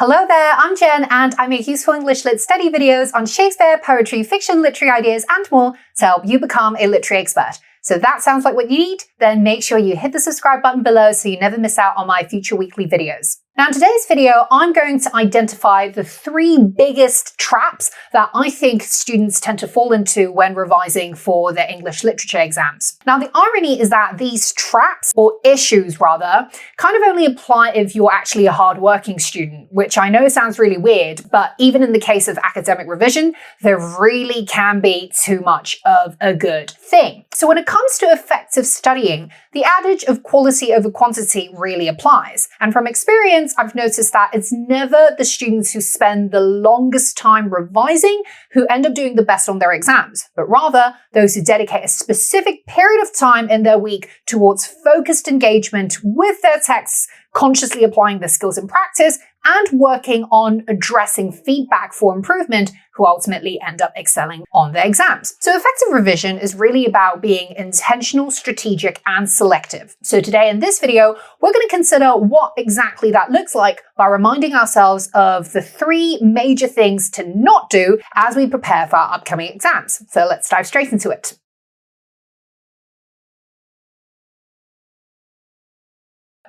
Hello there, I'm Jen and I make useful English Lit study videos on Shakespeare, poetry, fiction, literary ideas and more to help you become a literary expert. So if that sounds like what you need, then make sure you hit the subscribe button below so you never miss out on my future weekly videos. Now in today's video, I'm going to identify the 3 biggest traps that I think students tend to fall into when revising for their English literature exams. Now the irony is that these traps, or issues rather, kind of only apply if you're actually a hard-working student, which I know sounds really weird, but even in the case of academic revision, there really can be too much of a good thing. So when it comes to effective studying, the adage of quality over quantity really applies. And from experience, I've noticed that it's never the students who spend the longest time revising who end up doing the best on their exams, but rather those who dedicate a specific period of time in their week towards focused engagement with their texts, consciously applying their skills in practice, and working on addressing feedback for improvement, who ultimately end up excelling on their exams. So effective revision is really about being intentional, strategic, and selective. So today in this video, we're going to consider what exactly that looks like by reminding ourselves of the 3 major things to not do as we prepare for our upcoming exams. So let's dive straight into it.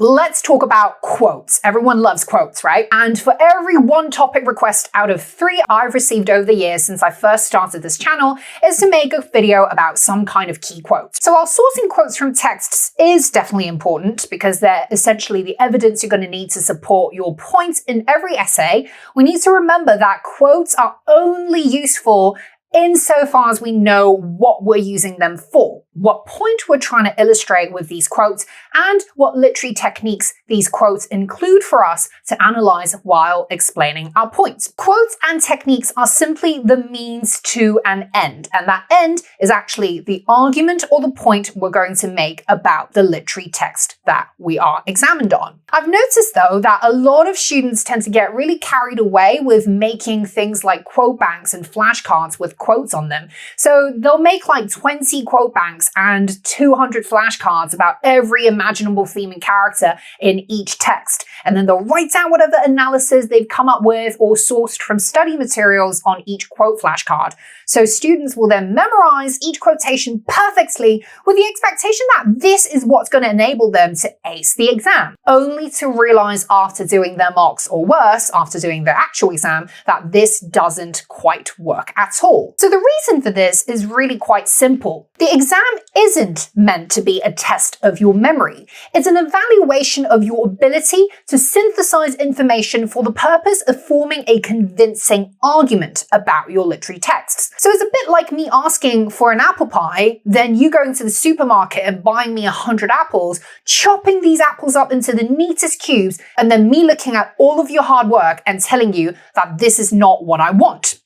Let's talk about quotes. Everyone loves quotes, right? And for every 1 topic request out of 3 I've received over the years since I first started this channel is to make a video about some kind of key quote. So while sourcing quotes from texts is definitely important because they're essentially the evidence you're going to need to support your points in every essay, we need to remember that quotes are only useful insofar as we know what we're using them for, what point we're trying to illustrate with these quotes, and what literary techniques these quotes include for us to analyze while explaining our points. Quotes and techniques are simply the means to an end, and that end is actually the argument or the point we're going to make about the literary text that we are examined on. I've noticed though that a lot of students tend to get really carried away with making things like quote banks and flashcards with quotes on them. So they'll make like 20 quote banks and 200 flashcards about every imaginable theme and character in each text. And then they'll write down whatever analysis they've come up with or sourced from study materials on each quote flashcard. So students will then memorize each quotation perfectly with the expectation that this is what's going to enable them to ace the exam, only to realize after doing their mocks, or worse, after doing their actual exam, that this doesn't quite work at all. So the reason for this is really quite simple. The exam isn't meant to be a test of your memory. It's an evaluation of your ability to synthesize information for the purpose of forming a convincing argument about your literary texts. So it's a bit like me asking for an apple pie, then you going to the supermarket and buying me 100 apples, chopping these apples up into the neatest cubes, and then me looking at all of your hard work and telling you that this is not what I want.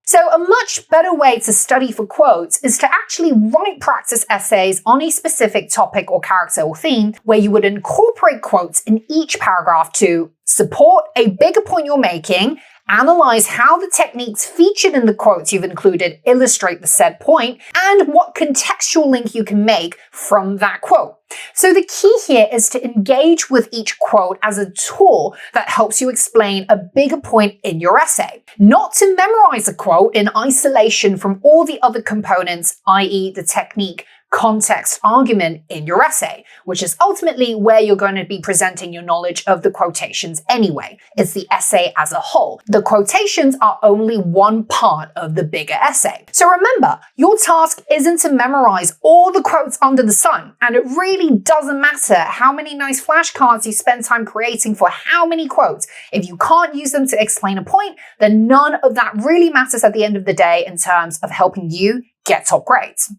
So a much better way to study for quotes is to actually write practice essays on a specific topic or character or theme where you would incorporate quotes in each paragraph to support a bigger point you're making, analyze how the techniques featured in the quotes you've included illustrate the said point, and what contextual link you can make from that quote. So the key here is to engage with each quote as a tool that helps you explain a bigger point in your essay, not to memorize a quote in isolation from all the other components, i.e. the technique, context, argument in your essay, which is ultimately where you're going to be presenting your knowledge of the quotations anyway. It's the essay as a whole. The quotations are only one part of the bigger essay. So remember, your task isn't to memorize all the quotes under the sun, and it really doesn't matter how many nice flashcards you spend time creating for how many quotes. If you can't use them to explain a point, then none of that really matters at the end of the day in terms of helping you get top grades.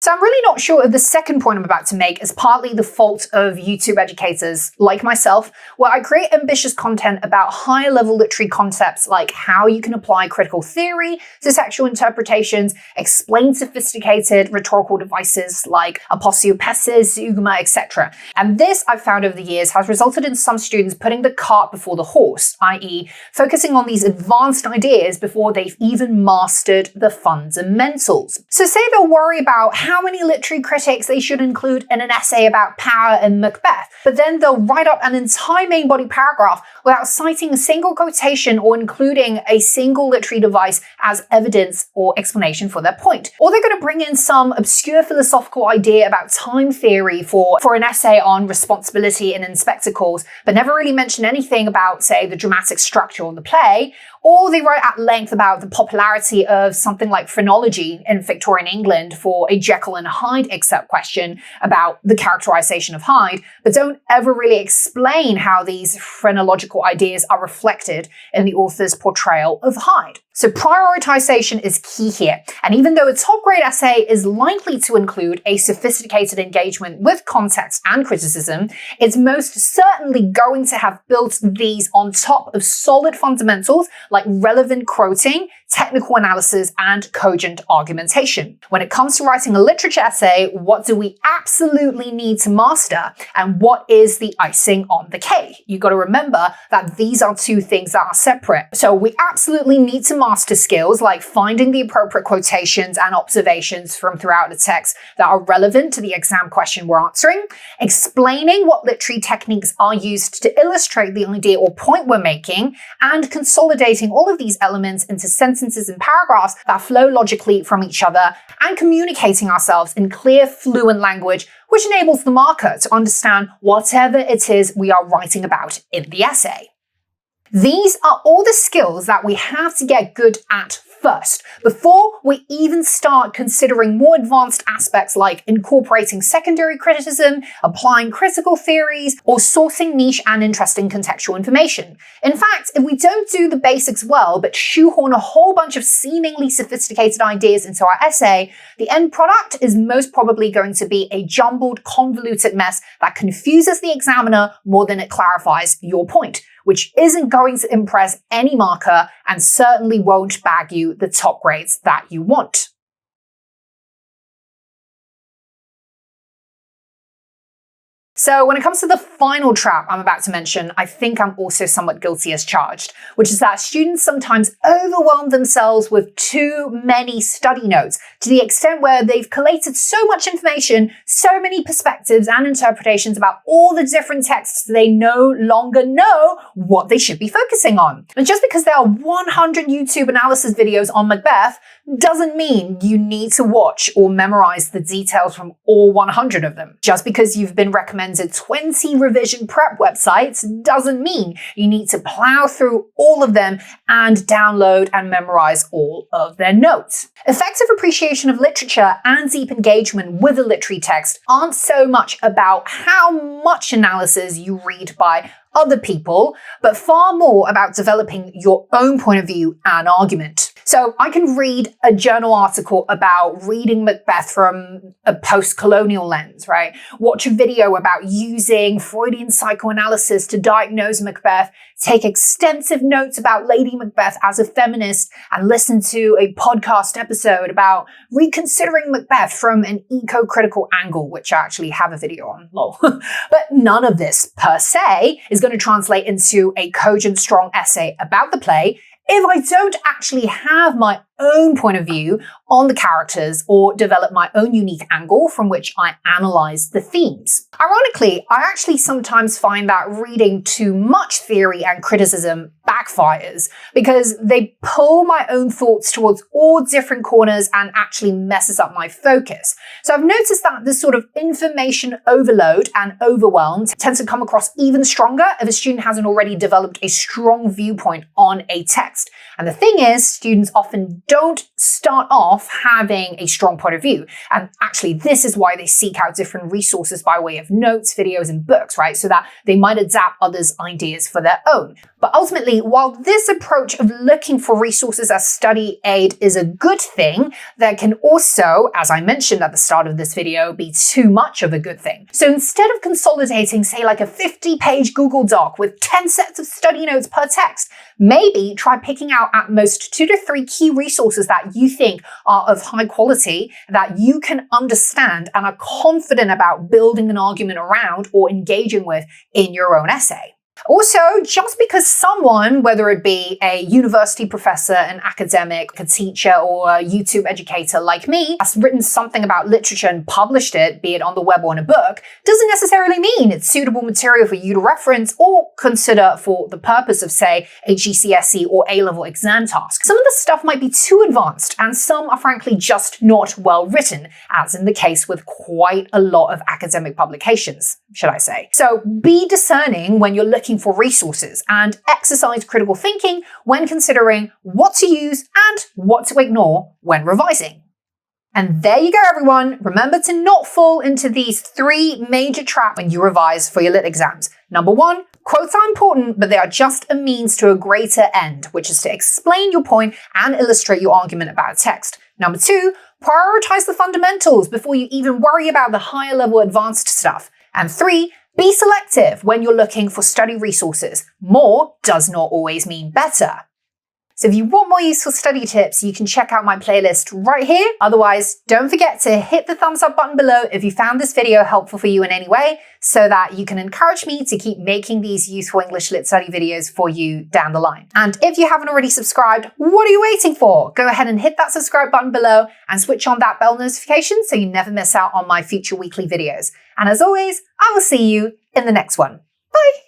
So I'm really not sure if the second point I'm about to make is partly the fault of YouTube educators like myself, where I create ambitious content about higher level literary concepts like how you can apply critical theory to textual interpretations, explain sophisticated rhetorical devices like aposiopesis, zeugma, etc. And this, I've found over the years, has resulted in some students putting the cart before the horse, i.e. focusing on these advanced ideas before they've even mastered the fundamentals. So say they'll worry about how how many literary critics they should include in an essay about power in Macbeth, but then they'll write up an entire main body paragraph without citing a single quotation or including a single literary device as evidence or explanation for their point. Or they're going to bring in some obscure philosophical idea about time theory for an essay on responsibility in spectacles, but never really mention anything about, say, the dramatic structure of the play. Or they write at length about the popularity of something like phrenology in Victorian England for a Jekyll and Hyde excerpt question about the characterization of Hyde, but don't ever really explain how these phrenological ideas are reflected in the author's portrayal of Hyde. So prioritization is key here, and even though a top grade essay is likely to include a sophisticated engagement with context and criticism, it's most certainly going to have built these on top of solid fundamentals like relevant quoting, technical analysis, and cogent argumentation. When it comes to writing a literature essay, what do we absolutely need to master, and what is the icing on the cake? You got to remember that these are two things that are separate. So we absolutely need to master skills like finding the appropriate quotations and observations from throughout the text that are relevant to the exam question we're answering, explaining what literary techniques are used to illustrate the idea or point we're making, and consolidating all of these elements into sentences and paragraphs that flow logically from each other, and communicating ourselves in clear, fluent language, which enables the marker to understand whatever it is we are writing about in the essay. These are all the skills that we have to get good at first, before we even start considering more advanced aspects like incorporating secondary criticism, applying critical theories, or sourcing niche and interesting contextual information. In fact, if we don't do the basics well, but shoehorn a whole bunch of seemingly sophisticated ideas into our essay, the end product is most probably going to be a jumbled, convoluted mess that confuses the examiner more than it clarifies your point, which isn't going to impress any marker and certainly won't bag you the top grades that you want. So when it comes to the final trap I'm about to mention, I think I'm also somewhat guilty as charged, which is that students sometimes overwhelm themselves with too many study notes to the extent where they've collated so much information, so many perspectives and interpretations about all the different texts, they no longer know what they should be focusing on. And just because there are 100 YouTube analysis videos on Macbeth doesn't mean you need to watch or memorize the details from all 100 of them. Just because you've been recommended 20 revision prep websites doesn't mean you need to plow through all of them and download and memorize all of their notes. Effective appreciation of literature and deep engagement with a literary text aren't so much about how much analysis you read by other people, but far more about developing your own point of view and argument. So I can read a journal article about reading Macbeth from a post-colonial lens, right? Watch a video about using Freudian psychoanalysis to diagnose Macbeth, take extensive notes about Lady Macbeth as a feminist, and listen to a podcast episode about reconsidering Macbeth from an eco-critical angle, which I actually have a video on, lol. But none of this, per se, is going to translate into a cogent, strong essay about the play if I don't actually have my own point of view on the characters or develop my own unique angle from which I analyze the themes. Ironically, I actually sometimes find that reading too much theory and criticism backfires because they pull my own thoughts towards all different corners and actually messes up my focus. So I've noticed that this sort of information overload and overwhelm tends to come across even stronger if a student hasn't already developed a strong viewpoint on a text. And the thing is, students often don't start off having a strong point of view. And actually, this is why they seek out different resources by way of notes, videos, and books, right? So that they might adapt others' ideas for their own. But ultimately, while this approach of looking for resources as study aid is a good thing, there can also, as I mentioned at the start of this video, be too much of a good thing. So instead of consolidating, say, like a 50-page Google Doc with 10 sets of study notes per text, maybe try picking out at most 2 to 3 key resources that you think are of high quality, that you can understand and are confident about building an argument around or engaging with in your own essay. Also, just because someone, whether it be a university professor, an academic, a teacher, or a YouTube educator like me, has written something about literature and published it, be it on the web or in a book, doesn't necessarily mean it's suitable material for you to reference or consider for the purpose of, say, a GCSE or A-level exam task. Some of the stuff might be too advanced, and some are frankly just not well written, as in the case with quite a lot of academic publications, should I say. So be discerning when you're looking for resources and exercise critical thinking when considering what to use and what to ignore when revising. And there you go, everyone. Remember to not fall into these 3 major traps when you revise for your lit exams. Number 1, quotes are important, but they are just a means to a greater end, which is to explain your point and illustrate your argument about a text. Number 2, prioritize the fundamentals before you even worry about the higher level advanced stuff. And 3, be selective when you're looking for study resources. More does not always mean better. So if you want more useful study tips, you can check out my playlist right here. Otherwise, don't forget to hit the thumbs up button below if you found this video helpful for you in any way, so that you can encourage me to keep making these useful English lit study videos for you down the line. And if you haven't already subscribed, what are you waiting for? Go ahead and hit that subscribe button below and switch on that bell notification so you never miss out on my future weekly videos. And as always, I will see you in the next one. Bye!